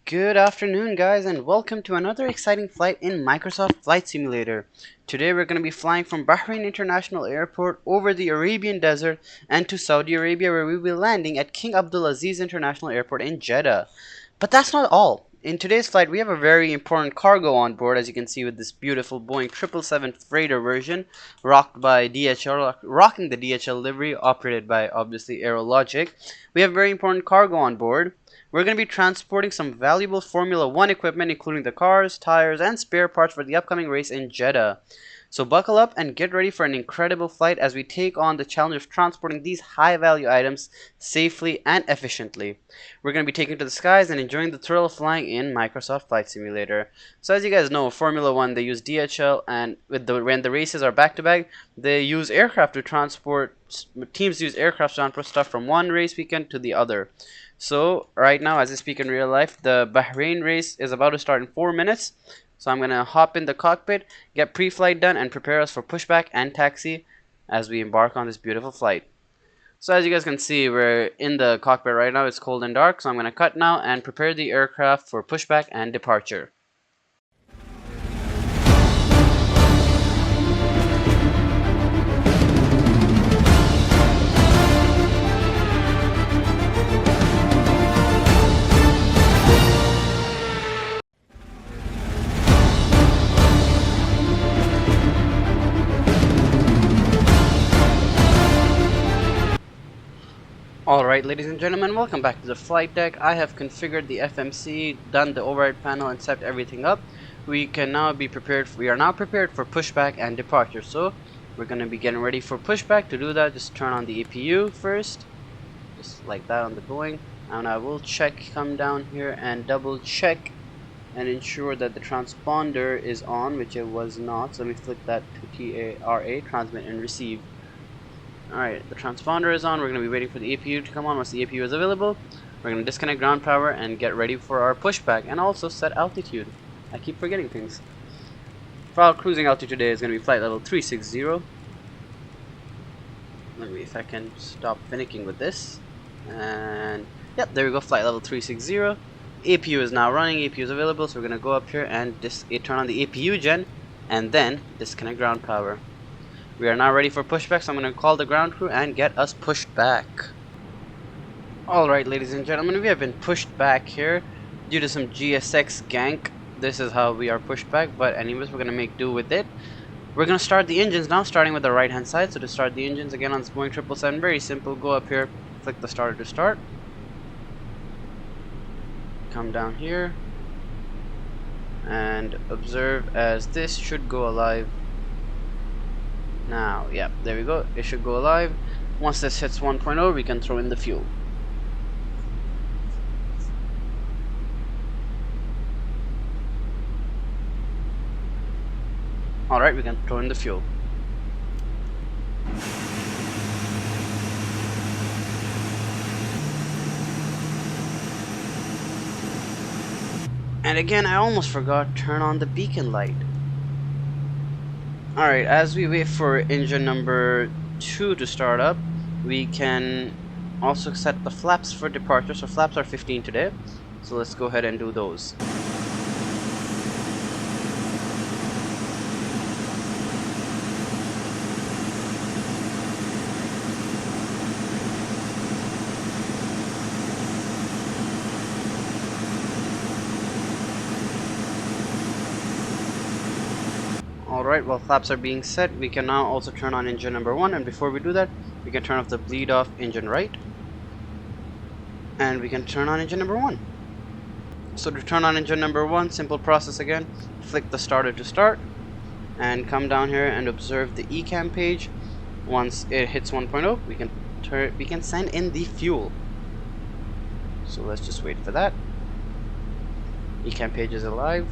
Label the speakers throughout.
Speaker 1: Good afternoon, guys, and welcome to another exciting flight in Microsoft Flight Simulator. Today we're going to be flying from Bahrain International Airport over the Arabian Desert and to Saudi Arabia, where we will be landing at King Abdul Aziz International Airport in Jeddah. But that's not all. In today's flight, we have a very important cargo on board, as you can see with this beautiful Boeing 777 freighter version, rocked by DHL, rocking the DHL livery, operated by obviously Aerologic. We have very important cargo on board. We're going to be transporting some valuable Formula 1 equipment, including the cars, tires, and spare parts for the upcoming race in Jeddah. So buckle up and get ready for an incredible flight as we take on the challenge of transporting these high-value items safely and efficiently. We're going to be taking to the skies and enjoying the thrill of flying in Microsoft Flight Simulator. So as you guys know, Formula 1, they use DHL, and when the races are back-to-back, they use aircraft to transport, teams use aircraft to transport stuff from one race weekend to the other. So right now, as I speak in real life, the Bahrain race is about to start in 4 minutes. So I'm going to hop in the cockpit, get pre-flight done, and prepare us for pushback and taxi as we embark on this beautiful flight. So as you guys can see, we're in the cockpit right now. It's cold and dark, so I'm going to cut now and prepare the aircraft for pushback and departure. Alright, ladies and gentlemen, welcome back to the flight deck. I have configured the FMC, done the override panel, and set everything up. We are now prepared for pushback and departure. So we're going to be getting ready for pushback. To do that, just turn on the APU first, just like that on the Boeing. And I will come down here and double check and ensure that the transponder is on, which it was not. So let me flick that to TARA, transmit and receive. Alright, the transponder is on. We're going to be waiting for the APU to come on. Once the APU is available, we're going to disconnect ground power and get ready for our pushback, and also set altitude. I keep forgetting things. For our cruising altitude today is going to be flight level 360. Let me, if I can stop finicking with this. And yep, there we go, flight level 360. APU is now running, APU is available, so we're going to go up here and turn on the APU gen and then disconnect ground power. We are now ready for pushback, so I'm going to call the ground crew and get us pushed back. Alright, ladies and gentlemen, we have been pushed back here due to some GSX gank. This is how we are pushed back, but anyways, we're going to make do with it. We're going to start the engines now, starting with the right hand side. So to start the engines again on this Boeing 777, very simple. Go up here, click the starter to start. Come down here and observe as this should go alive. Now, yeah, there we go. It should go alive. Once this hits 1.0, we can throw in the fuel. Alright, we can throw in the fuel. And again, I almost forgot, turn on the beacon light. Alright, as we wait for engine number 2 to start up, we can also set the flaps for departure. So flaps are 15 today, so let's go ahead and do those. Alright, while flaps are being set, we can now also turn on engine number 1, and before we do that, we can turn off the bleed off engine right, and we can turn on engine number 1. So to turn on engine number 1, simple process again, flick the starter to start, and come down here and observe the ECAM page. Once it hits 1.0, we can send in the fuel. So let's just wait for that. ECAM page is alive.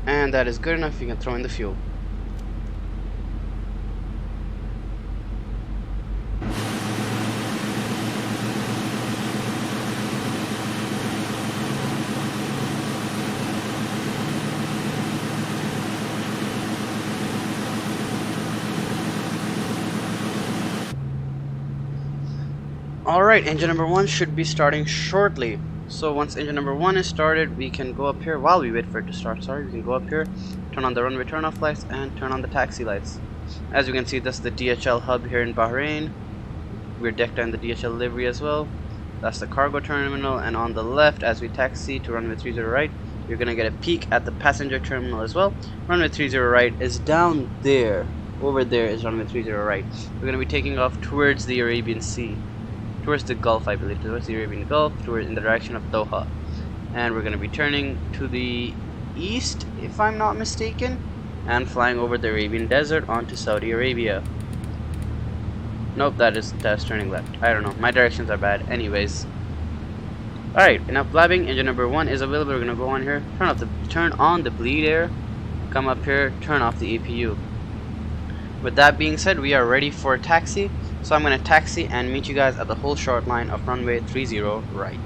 Speaker 1: And that is good enough. You can throw in the fuel. Alright, engine number 1 should be starting shortly. So once engine number 1 is started, we can go up here while we wait for it to start. We can go up here, turn on the runway turn-off lights, and turn on the taxi lights. As you can see, that's the DHL hub here in Bahrain. We're decked on the DHL livery as well. That's the cargo terminal, and on the left, as we taxi to runway 30 right, you're gonna get a peek at the passenger terminal as well. Runway 30 right is down there. Over there is runway 30 right. We're gonna be taking off towards the Arabian Sea. Towards the Gulf, I believe, towards the Arabian Gulf, in the direction of Doha. And we're going to be turning to the east, if I'm not mistaken, and flying over the Arabian Desert onto Saudi Arabia. Nope, that's turning left. I don't know, my directions are bad. Anyways. Alright, enough blabbing. Engine number 1 is available. We're going to go on here, turn on the bleed air, come up here, turn off the APU. With that being said, we are ready for a taxi. So I'm going to taxi and meet you guys at the whole short line of runway 30 right.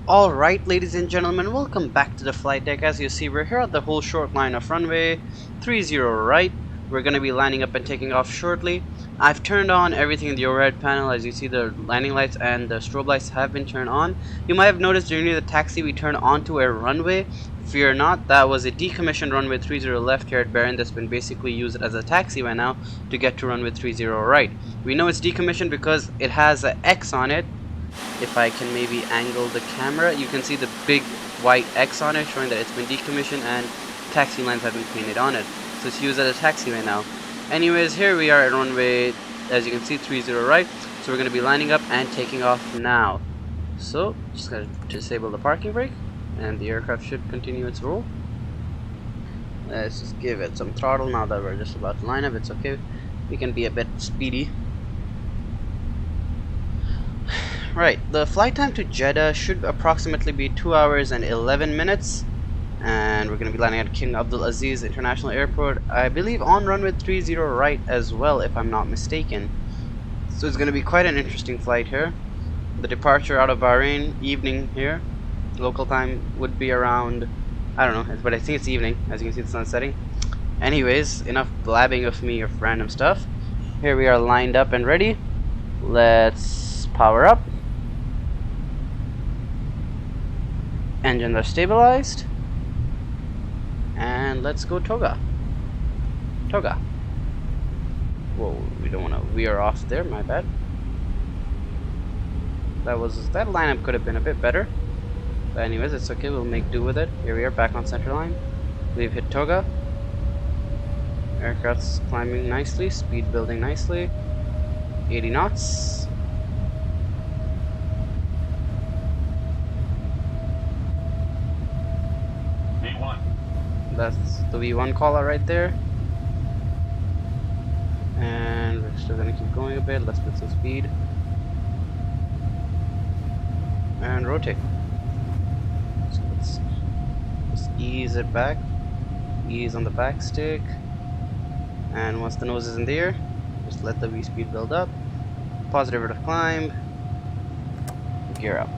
Speaker 1: Alright, ladies and gentlemen, welcome back to the flight deck. As you see, we're here at the whole short line of runway 30 right. We're going to be lining up and taking off shortly. I've turned on everything in the overhead panel. As you see, the landing lights and the strobe lights have been turned on. You might have noticed during the taxi we turned onto a runway. Fear not, that was a decommissioned runway 30 left here at Bahrain that's been basically used as a taxiway now to get to runway 30 right. We know it's decommissioned because it has an X on it. If I can maybe angle the camera, you can see the big white X on it showing that it's been decommissioned and taxi lines have been painted on it. So it's used as a taxiway now. Anyways, here we are at runway, as you can see, 30 right. So we're going to be lining up and taking off now. So just going to disable the parking brake and the aircraft should continue its roll. Let's just give it some throttle now that we're just about to line up. It's okay. We can be a bit speedy. Right, the flight time to Jeddah should approximately be 2 hours and 11 minutes. And we're going to be landing at King Abdul Aziz International Airport, I believe on runway 30 right as well, if I'm not mistaken. So it's going to be quite an interesting flight here. The departure out of Bahrain, evening here. Local time would be around, I don't know, but I think it's evening. As you can see, the sun's setting. Anyways, enough blabbing of me of random stuff. Here we are lined up and ready. Let's power up. Engines are stabilized. And let's go Toga. Toga. Whoa, we don't want to veer off there, my bad. That lineup could have been a bit better. But anyways, it's okay, we'll make do with it. Here we are back on center line. We've hit Toga. Aircraft's climbing nicely, speed building nicely. 80 knots. That's the V1 caller right there. And we're still gonna keep going a bit. Let's put some speed. And rotate. So let's just ease it back. Ease on the back stick. And once the nose is in the air, just let the V speed build up. Positive rate of climb. Gear up.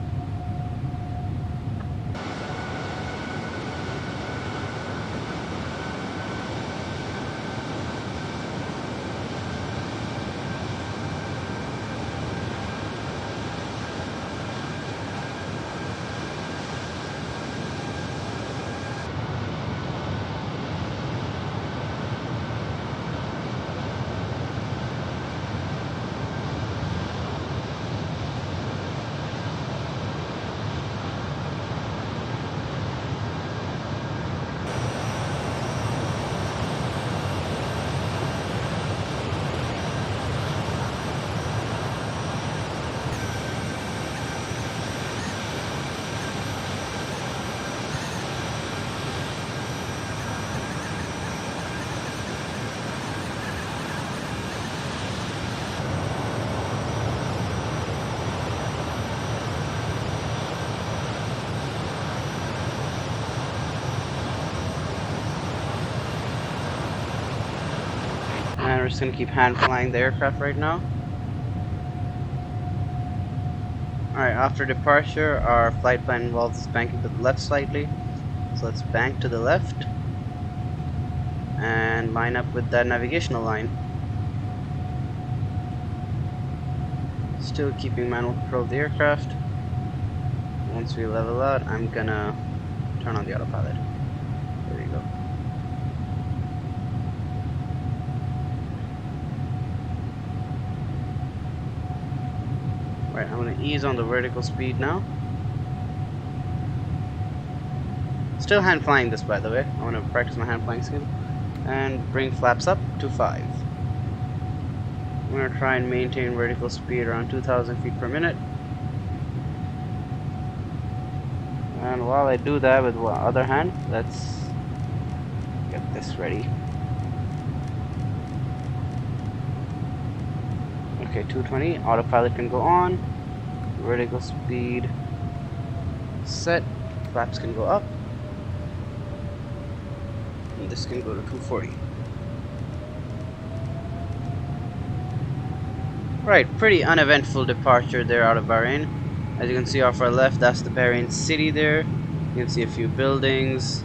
Speaker 1: And we're just going to keep hand flying the aircraft right now. Alright, after departure, our flight plan involves banking to the left slightly. So let's bank to the left and line up with that navigational line. Still keeping manual control of the aircraft. Once we level out, I'm gonna turn on the autopilot. There you go. Right, I'm gonna ease on the vertical speed now. Still hand flying this, by the way. I want to practice my hand flying skill. And bring flaps up to 5. I'm going to try and maintain vertical speed around 2,000 feet per minute. And while I do that with the other hand, let's get this ready. Okay, 220. Autopilot can go on. Vertical speed set. Flaps can go up. And this can go to 240. Right, pretty uneventful departure there out of Bahrain. As you can see off our left, that's the Bahrain city there. You can see a few buildings.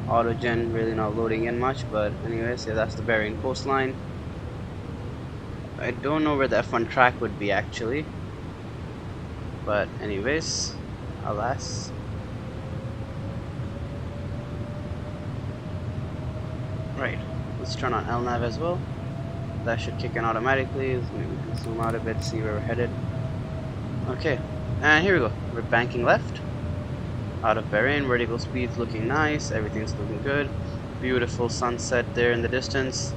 Speaker 1: OEJN really not loading in much, but anyways, yeah, that's the Bahrain coastline. I don't know where the F1 track would be actually, but anyways, alas. Right, let's turn on LNAV as well. That should kick in automatically. Maybe we can zoom out a bit, see where we're headed. Okay, and here we go. We're banking left out of Bahrain. Vertical speed's looking nice. Everything's looking good. Beautiful sunset there in the distance.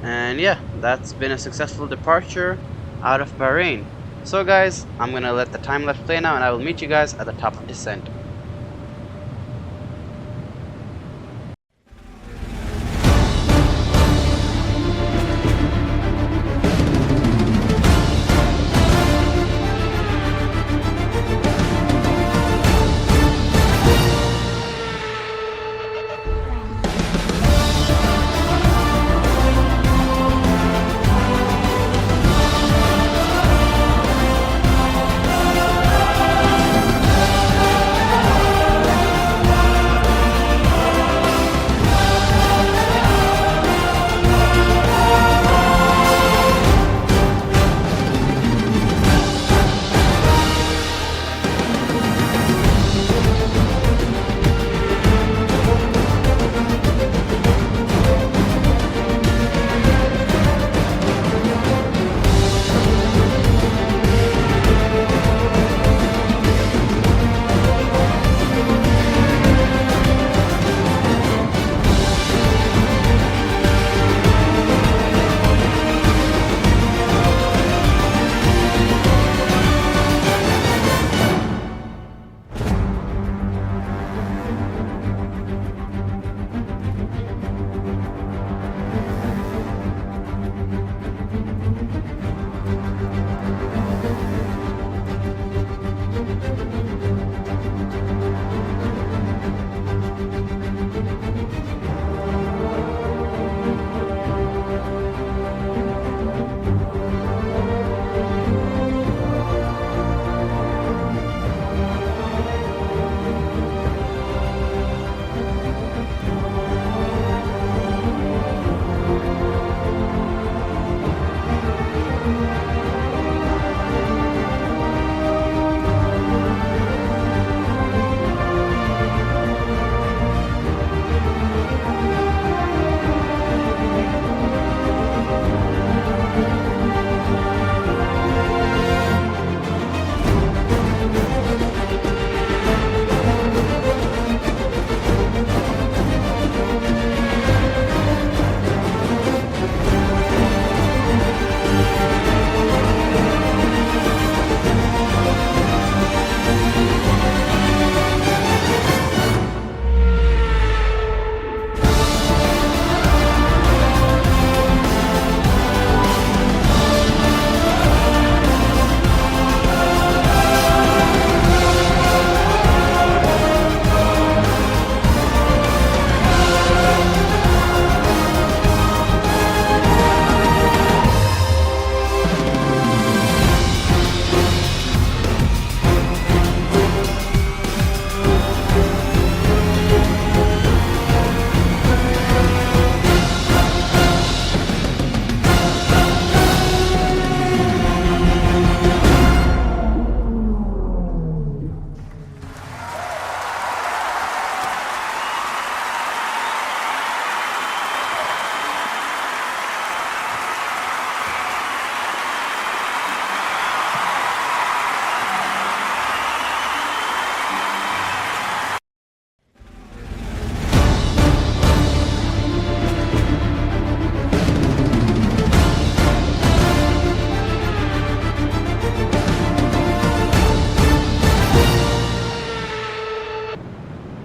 Speaker 1: And yeah, that's been a successful departure out of Bahrain. So guys, I'm gonna let the time lapse play now, and I will meet you guys at the top of descent.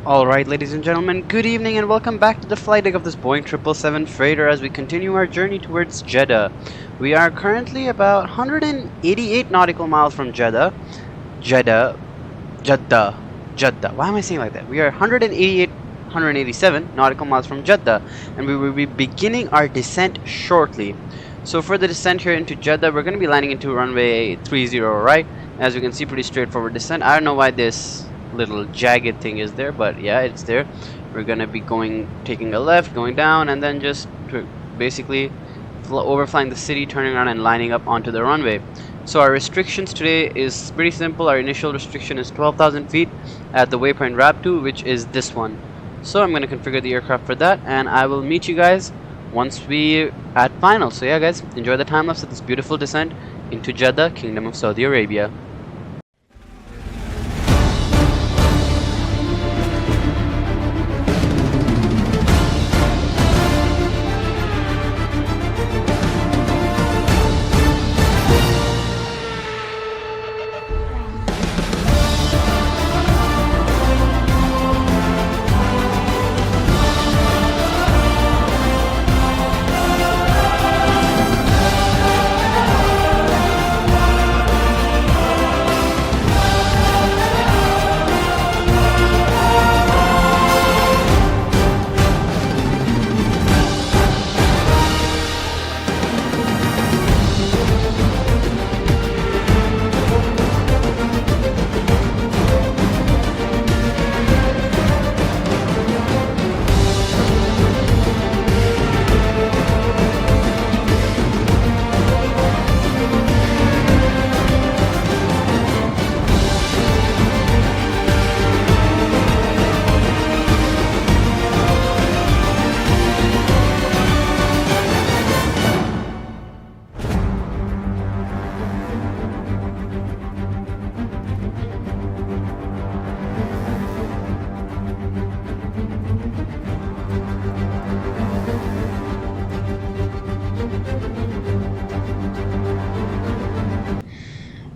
Speaker 1: Alright, ladies and gentlemen, good evening and welcome back to the flight deck of this Boeing 777 freighter as we continue our journey towards Jeddah. We are currently about 188 nautical miles from Jeddah. Jeddah. Why am I saying like that? We are 187 nautical miles from Jeddah, and we will be beginning our descent shortly. So for the descent here into Jeddah, we're going to be landing into runway 30, right? As you can see, pretty straightforward descent. I don't know why this little jagged thing is there, but yeah, it's there. We're gonna be taking a left, going down, and then just basically overflying the city, turning around and lining up onto the runway. So our restrictions today is pretty simple. Our initial restriction is 12,000 feet at the waypoint RAB2, which is this one. So I'm gonna configure the aircraft for that, and I will meet you guys once we at final. So yeah, guys, enjoy the time lapse of this beautiful descent into Jeddah, Kingdom of Saudi Arabia.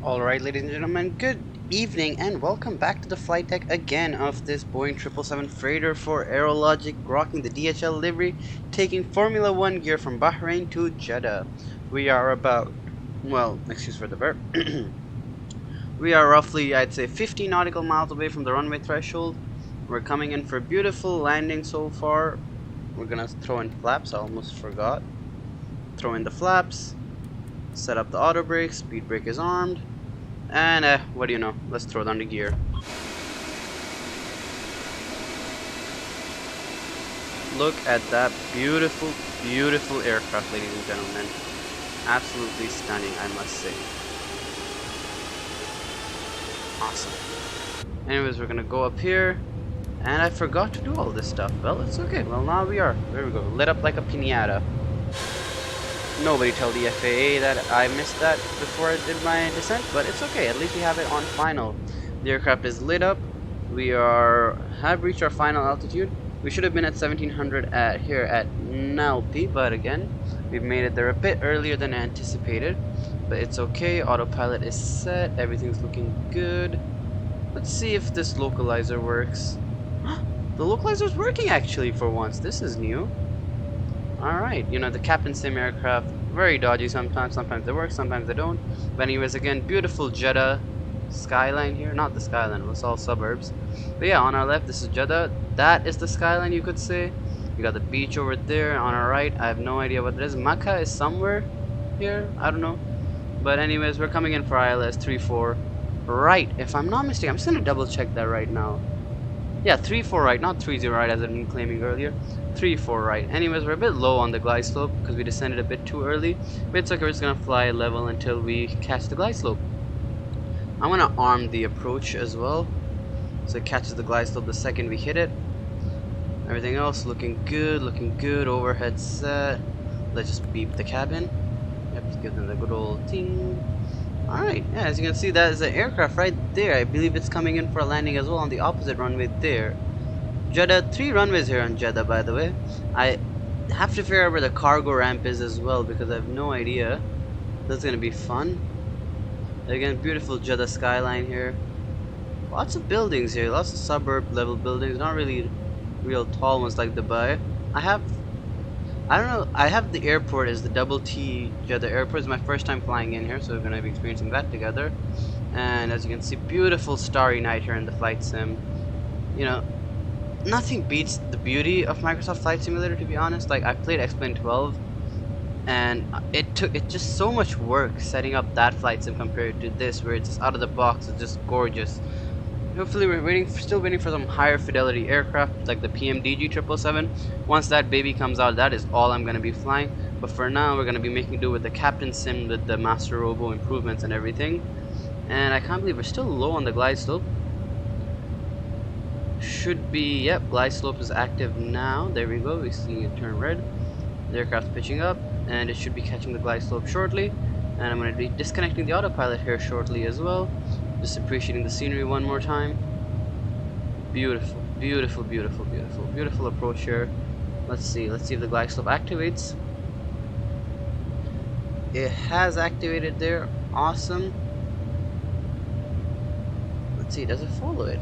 Speaker 1: Alright, ladies and gentlemen, good evening and welcome back to the flight deck again of this Boeing 777 freighter for Aerologic, rocking the DHL livery, taking Formula 1 gear from Bahrain to Jeddah. We are about, well, excuse for the burp, we are roughly, I'd say, 50 nautical miles away from the runway threshold. We're coming in for a beautiful landing so far. We're gonna throw in flaps, I almost forgot. Throw in the flaps, set up the auto brake, speed brake is armed. And what do you know, let's throw down the gear. Look at that beautiful, beautiful aircraft, ladies and gentlemen. Absolutely stunning, I must say. Awesome. Anyways, we're gonna go up here. And I forgot to do all this stuff. Well, it's okay. Well, now we are. There we go. Lit up like a piñata. Nobody tell the FAA that I missed that before I did my descent, but it's okay. At least we have it on final. The aircraft is lit up. We have reached our final altitude. We should have been at 1700 here at Nalpi, but again, we've made it there a bit earlier than anticipated. But it's okay. Autopilot is set. Everything's looking good. Let's see if this localizer works. The localizer is working actually for once. This is new. Alright, you know, the Captain Sim aircraft, very dodgy sometimes they work, sometimes they don't. But anyways, again, beautiful Jeddah skyline here. Not the skyline, it's all suburbs. But yeah, on our left, this is Jeddah. That is the skyline, you could say. You got the beach over there. On our right, I have no idea what it is. Makkah is somewhere here, I don't know. But anyways, we're coming in for ILS 34 right, if I'm not mistaken. I'm just gonna double check that right now. Yeah, 34 right, not 30 right as I've been claiming earlier. 34 right. Anyways, we're a bit low on the glide slope because we descended a bit too early. But it's okay, we're just gonna fly level until we catch the glide slope. I'm gonna arm the approach as well, so it catches the glide slope the second we hit it. Everything else looking good, overhead set. Let's just beep the cabin. Yep, just give them the good old ting. Alright, yeah, as you can see, that is an aircraft right there. I believe it's coming in for a landing as well on the opposite runway there. Jeddah, 3 runways here on Jeddah, by the way. I have to figure out where the cargo ramp is as well because I have no idea. That's gonna be fun. Again, beautiful Jeddah skyline here. Lots of buildings here, lots of suburb level buildings, not really real tall ones like Dubai. I don't know, I have the airport as the double T Jeddah airport. It's my first time flying in here, so we're going to be experiencing that together. And as you can see, beautiful starry night here in the flight sim. You know, nothing beats the beauty of Microsoft Flight Simulator, to be honest. Like, I played X-Plane 12, and it just so much work setting up that flight sim compared to this, where it's just out of the box. It's just gorgeous. Hopefully we're still waiting for some higher fidelity aircraft like the PMDG 777. Once that baby comes out, that is all I'm going to be flying. But for now, we're going to be making do with the Captain Sim with the Masterobo improvements and everything. And I can't believe we're still low on the glide slope. Should be, yep, glide slope is active now. There we go, we're seeing it turn red. The aircraft's pitching up, and it should be catching the glide slope shortly. And I'm going to be disconnecting the autopilot here shortly as well. Just appreciating the scenery one more time. Beautiful, beautiful, beautiful, beautiful, beautiful approach here. Let's see if the glide slope activates. It has activated there. Awesome. Let's see, does it follow it?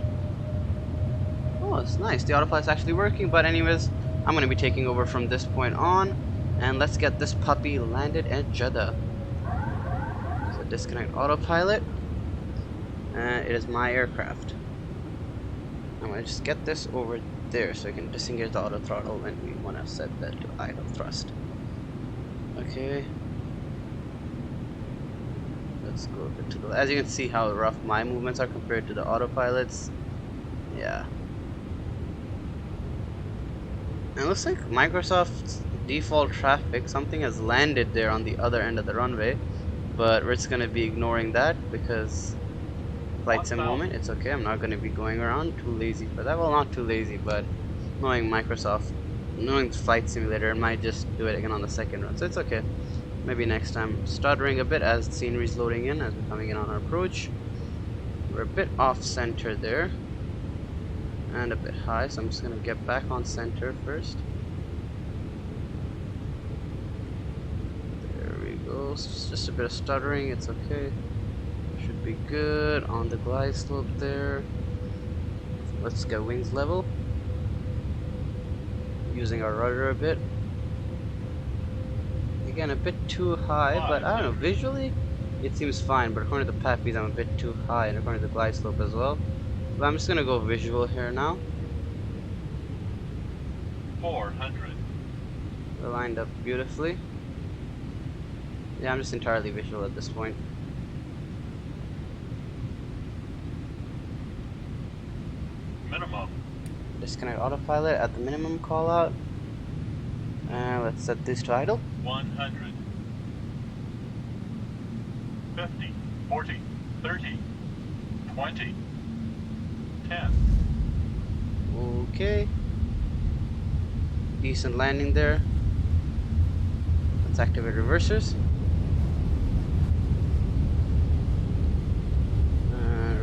Speaker 1: Oh, it's nice. The autopilot's actually working, but anyways, I'm going to be taking over from this point on. And let's get this puppy landed at Jeddah. So disconnect autopilot. And it is my aircraft. I'm going to just get this over there so I can disengage the auto throttle when we want to set that to idle thrust. Okay. Let's go a bit to the... As you can see how rough my movements are compared to the autopilots. Yeah. And it looks like Microsoft's default traffic, something has landed there on the other end of the runway. But we're just going to be ignoring that because flight sim moment, it's okay. I'm not going to be going around. Too lazy for that. Well, not too lazy, but knowing Microsoft, knowing the flight simulator, I might just do it again on the second run. So it's okay. Maybe next time. Stuttering a bit as the scenery is loading in as we're coming in on our approach. We're a bit off center there. And a bit high, so I'm just going to get back on center first. There we go. It's just a bit of stuttering, it's okay. Should be good on the glide slope there. Let's get wings level. Using our rudder a bit. Again, a bit too high, but I don't know, visually it seems fine, but according to the path feeds I'm a bit too high, and according to the glide slope as well. But I'm just gonna go visual here now.
Speaker 2: 400.
Speaker 1: We're lined up beautifully. Yeah, I'm just entirely visual at this point.
Speaker 2: Minimum.
Speaker 1: Disconnect autopilot at the minimum call out. And let's set this to idle.
Speaker 2: 100. 50. 40. 30. 20. 10.
Speaker 1: Okay. Decent landing there. Let's activate reversers.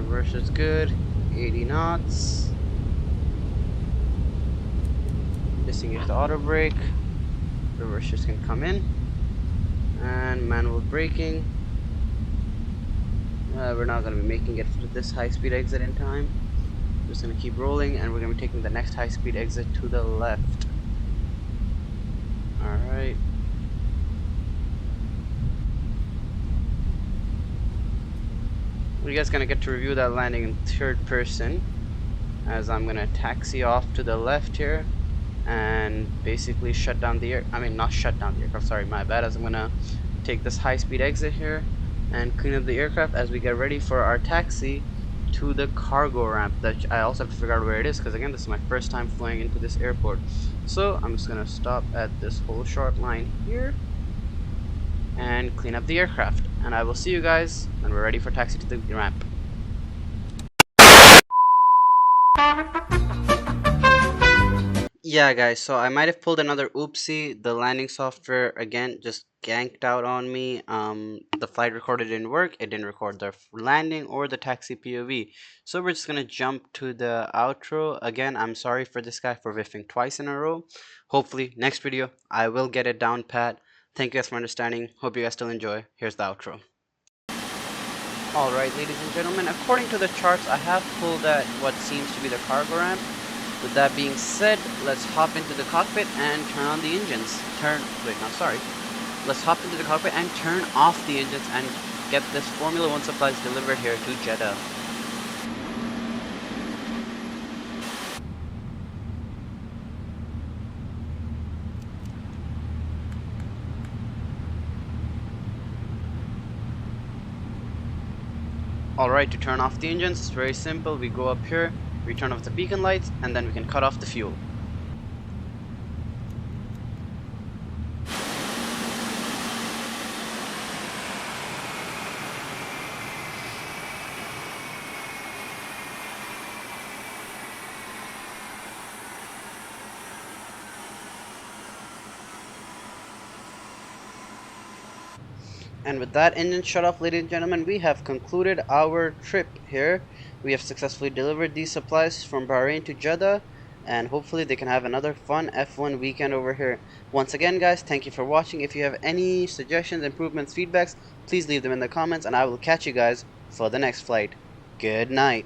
Speaker 1: Reversers good. 80 knots. Disengage the auto brake. Reversers can come in. And manual braking. We're not going to be making it to this high speed exit in time. We're just going to keep rolling, and we're going to be taking the next high speed exit to the left. Alright. You guys gonna get to review that landing in third person, as I'm gonna taxi off to the left here and basically shut down the not shut down the aircraft, sorry, my bad, as I'm gonna take this high speed exit here and clean up the aircraft as we get ready for our taxi to the cargo ramp. That I also have to figure out where it is, because again, this is my first time flying into this airport. So I'm just gonna stop at this whole short line here and clean up the aircraft, and I will see you guys when we're ready for taxi to the ramp. Yeah guys, so I might have pulled another oopsie. The landing software again just ganked out on me. The flight recorder didn't work. It didn't record the landing or the taxi POV. So we're just gonna jump to the outro. Again, I'm sorry for this guy for whiffing twice in a row. Hopefully next video I will get it down pat. Thank you guys for understanding. Hope you guys still enjoy. Here's the outro. Alright, ladies and gentlemen, according to the charts, I have pulled at what seems to be the cargo ramp. With that being said, let's hop into the cockpit and turn on the engines. Let's hop into the cockpit and turn off the engines and get this Formula 1 supplies delivered here to Jeddah. Alright, to turn off the engines, it's very simple. We go up here, we turn off the beacon lights, and then we can cut off the fuel. And with that engine shut off, ladies and gentlemen, we have concluded our trip here. We have successfully delivered these supplies from Bahrain to Jeddah, and hopefully they can have another fun F1 weekend over here. Once again, guys, thank you for watching. If you have any suggestions, improvements, feedbacks, please leave them in the comments, and I will catch you guys for the next flight. Good night.